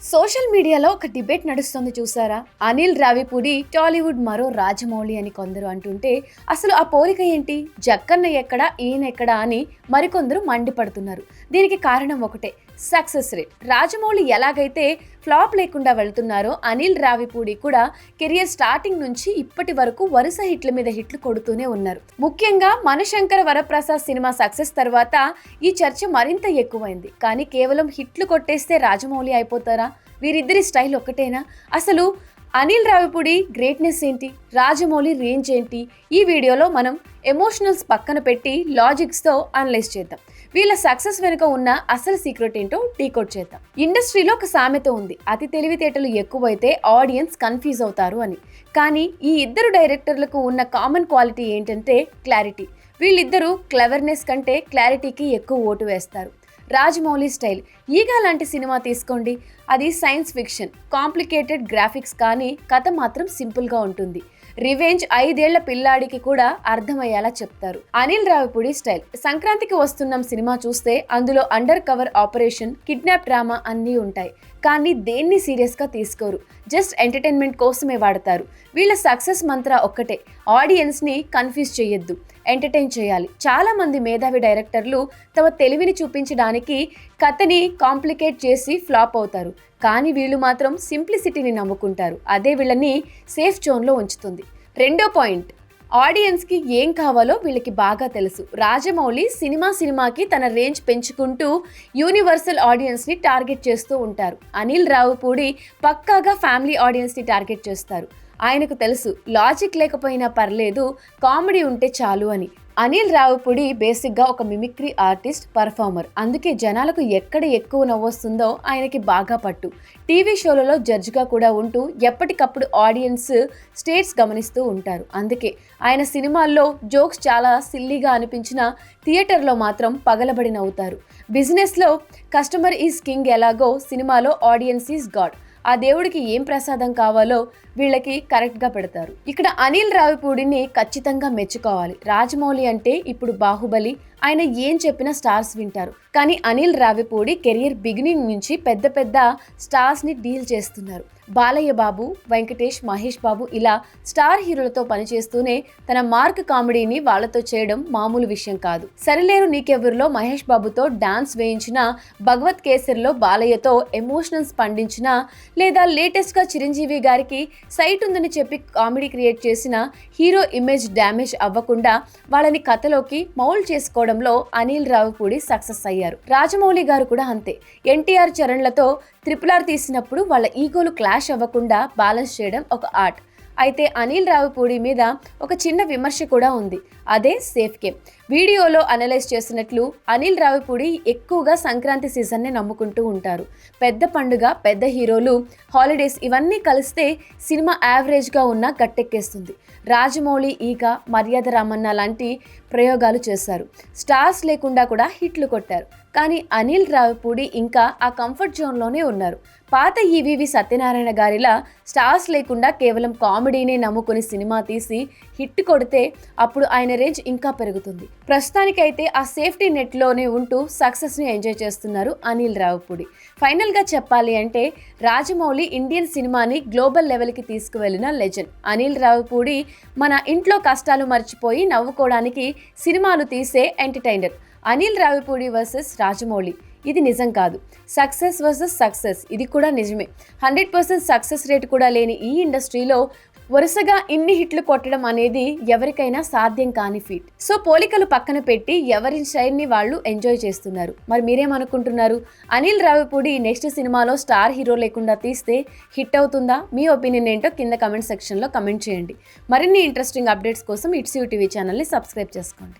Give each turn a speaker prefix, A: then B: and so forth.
A: Social మీడియాలో ఒక debate నడుస్తుంది చూసారా? అనిల్ రావిపూడి టాలీవుడ్ మరో రాజమౌళి అని కొందరు అంటుంటే అసలు ఆ పోలిక ఏంటి? జక్కన్న ఎక్కడ ఈయన ఎక్కడ అని మరికొందరు మండిపడుతున్నారు. దీనికి కారణం ఒకటే, సక్సెస్ రేట్. రాజమౌళి ఎలాగైతే ఫ్లాప్ లేకుండా వెళ్తున్నారో అనిల్ రావిపూడి కూడా కెరియర్ స్టార్టింగ్ నుంచి ఇప్పటి వరకు వరుస హిట్ల మీద హిట్లు కొడుతూనే ఉన్నారు. ముఖ్యంగా మనశంకర వరప్రసాద్ సినిమా సక్సెస్ తర్వాత ఈ చర్చ మరింత ఎక్కువైంది. కానీ కేవలం హిట్లు కొట్టేస్తే రాజమౌళి అయిపోతారా? వీరిద్దరి స్టైల్ ఒక్కటేనా? అసలు అనిల్ రావిపూడి గ్రేట్నెస్ ఏంటి, రాజమౌళి రేంజ్ ఏంటి? ఈ వీడియోలో మనం ఎమోషనల్స్ పక్కన పెట్టి లాజిక్స్తో అనలైజ్ చేద్దాం. వీళ్ళ సక్సెస్ వెనుక ఉన్న అసలు సీక్రెట్ ఏంటో డీకోడ్ చేద్దాం. ఇండస్ట్రీలో ఒక సామెత ఉంది, అతి తెలివితేటలు ఎక్కువైతే ఆడియన్స్ కన్ఫ్యూజ్ అవుతారు అని. కానీ ఈ ఇద్దరు డైరెక్టర్లకు ఉన్న కామన్ క్వాలిటీ ఏంటంటే క్లారిటీ. వీళ్ళిద్దరూ క్లెవర్నెస్ కంటే క్లారిటీకి ఎక్కువ ఓటు వేస్తారు. రాజమౌళి స్టైల్, ఈగా లాంటి సినిమా తీసుకోండి, అది సైన్స్ ఫిక్షన్, కాంప్లికేటెడ్ గ్రాఫిక్స్, కానీ కథ మాత్రం సింపుల్గా ఉంటుంది. రివెంజ్ 5 ఏళ్ల పిల్లాడికి కూడా అర్థమయ్యేలా చెప్తారు. అనిల్ రావిపూడి స్టైల్, సంక్రాంతికి వస్తున్నాం సినిమా చూస్తే అందులో under cover operation, kidnap drama అన్నీ ఉంటాయి. కానీ దేన్ని సీరియస్గా తీసుకోరు, జస్ట్ ఎంటర్టైన్మెంట్ కోసమే వాడతారు. వీళ్ళ సక్సెస్ మంత్ర ఒక్కటే, ఆడియన్స్ని కన్ఫ్యూజ్ చేయొద్దు, ఎంటర్టైన్ చేయాలి. చాలా మంది మేధావి డైరెక్టర్లు తమ తెలివిని చూపించడానికి కథని కాంప్లికేట్ చేసి ఫ్లాప్ అవుతారు. కానీ వీళ్ళు మాత్రం సింప్లిసిటీని నమ్ముకుంటారు. అదే వీళ్ళని సేఫ్ జోన్లో ఉంచుతుంది. రెండో పాయింట్, ఆడియన్స్కి ఏం కావాలో వీళ్ళకి బాగా తెలుసు. రాజమౌళి సినిమాకి తన రేంజ్ పెంచుకుంటూ యూనివర్సల్ ఆడియన్స్ని టార్గెట్ చేస్తూ ఉంటారు. అనిల్ రావిపూడి పక్కాగా ఫ్యామిలీ ఆడియన్స్ని టార్గెట్ చేస్తారు. ఆయనకు తెలుసు, లాజిక్ లేకపోయినా పర్లేదు, కామెడీ ఉంటే చాలు అని. అనిల్ రావిపూడి బేసిక్గా ఒక మిమిక్రీ ఆర్టిస్ట్, పర్ఫార్మర్. అందుకే జనాలకు ఎక్కడ ఎక్కువ నవ్వొస్తుందో ఆయనకి బాగా పట్టు. టీవీ షోలలో జడ్జిగా కూడా ఉంటూ ఎప్పటికప్పుడు ఆడియన్స్ స్టేట్స్ గమనిస్తూ ఉంటారు. అందుకే ఆయన సినిమాల్లో జోక్స్ చాలా సిల్లీగా అనిపించినా థియేటర్లో మాత్రం పగలబడి నవ్వుతారు. బిజినెస్లో కస్టమర్ ఈజ్ కింగ్ ఎలాగో సినిమాలో ఆడియన్స్ ఈజ్ గాడ్. ఆ దేవుడికి ఏం ప్రసాదం కావాలో వీళ్ళకి కరెక్ట్గా పెడతారు. ఇక్కడ అనిల్ రావిపూడిని ఖచ్చితంగా మెచ్చుకోవాలి. రాజమౌళి అంటే ఇప్పుడు బాహుబలి, ఆయన ఏం చెప్పినా స్టార్స్ వింటారు. కానీ అనిల్ రావిపూడి కెరియర్ బిగినింగ్ నుంచి పెద్ద పెద్ద స్టార్స్ని డీల్ చేస్తున్నారు. బాలయ్య బాబు, వెంకటేష్, మహేష్ బాబు ఇలా స్టార్ హీరోలతో పనిచేస్తూనే తన మార్క్ కామెడీని వాళ్ళతో చేయడం మామూలు విషయం కాదు. సరిలేరు నీకెవ్వరిలో మహేష్ బాబుతో డాన్స్ వేయించిన, భగవత్ కేసరిలో బాలయ్యతో ఎమోషనల్స్ పండించిన, లేదా లేటెస్ట్గా చిరంజీవి గారికి సైట్ ఉందని చెప్పి కామెడీ క్రియేట్ చేసిన, హీరో ఇమేజ్ డ్యామేజ్ అవ్వకుండా వాళ్ళని కథలోకి మౌల్డ్ చేసుకోవడంలో అనిల్ రావిపూడి సక్సెస్ అయ్యారు. రాజమౌళి గారు కూడా అంతే. ఎన్టీఆర్, చరణ్లతో RRR తీసినప్పుడు వాళ్ళ ఈగోలు క్లాష్ అవ్వకుండా బ్యాలెన్స్ చేయడం ఒక ఆర్ట్. అయితే అనిల్ రావిపూడి మీద ఒక చిన్న విమర్శ కూడా ఉంది, అదే సేఫ్ గేమ్. వీడియోలో అనలైజ్ చేసినట్లు అనిల్ రావిపూడి ఎక్కువగా సంక్రాంతి సీజన్నే నమ్ముకుంటూ ఉంటారు. పెద్ద పండుగ, పెద్ద హీరోలు, హాలిడేస్ ఇవన్నీ కలిస్తే సినిమా యావరేజ్గా ఉన్న గట్టెక్కేస్తుంది. రాజమౌళి ఈగ, మర్యాద రామన్న లాంటి ప్రయోగాలు చేశారు. స్టార్స్ లేకుండా కూడా హిట్లు కొట్టారు. కానీ అనిల్ రావిపూడి ఇంకా ఆ కంఫర్ట్ జోన్లోనే ఉన్నారు. పాత ఈవీవి సత్యనారాయణ గారిలా స్టార్స్ లేకుండా కేవలం కామెడీనే నమ్ముకుని సినిమా తీసి హిట్ కొడితే అప్పుడు ఆయన రేంజ్ ఇంకా పెరుగుతుంది. ప్రస్తుతానికైతే ఆ సేఫ్టీ నెట్లోనే ఉంటూ సక్సెస్ని ఎంజాయ్ చేస్తున్నారు అనిల్ రావిపూడి. ఫైనల్గా చెప్పాలి అంటే రాజమౌళి ఇండియన్ సినిమాని గ్లోబల్ లెవెల్కి తీసుకువెళ్ళిన లెజెండ్. అనిల్ రావిపూడి మన ఇంట్లో కష్టాలు మర్చిపోయి నవ్వుకోవడానికి సినిమాలు తీసే ఎంటర్టైనర్. అనిల్ రావిపూడి వర్సెస్ రాజమౌళి, ఇది నిజం కాదు. సక్సెస్ వర్సెస్ సక్సెస్, ఇది కూడా నిజమే. 100% సక్సెస్ రేట్ కూడా లేని ఈ ఇండస్ట్రీలో వరుసగా ఇన్ని హిట్లు కొట్టడం అనేది ఎవరికైనా సాధ్యం కాని ఫీట్. సో పోలికలు పక్కన పెట్టి ఎవరి స్టైల్ని వాళ్ళు ఎంజాయ్ చేస్తున్నారు. మరి మీరేమనుకుంటున్నారు? అనిల్ రావిపూడి నెక్స్ట్ సినిమాలో స్టార్ హీరో లేకుండా తీస్తే హిట్ అవుతుందా? మీ ఒపీనియన్ ఏంటో కింద కమెంట్ సెక్షన్లో కమెంట్ చేయండి. మరిన్ని ఇంట్రెస్టింగ్ అప్డేట్స్ కోసం ఇట్స్ యూ టీవీ ఛానల్ని సబ్స్క్రైబ్ చేసుకోండి.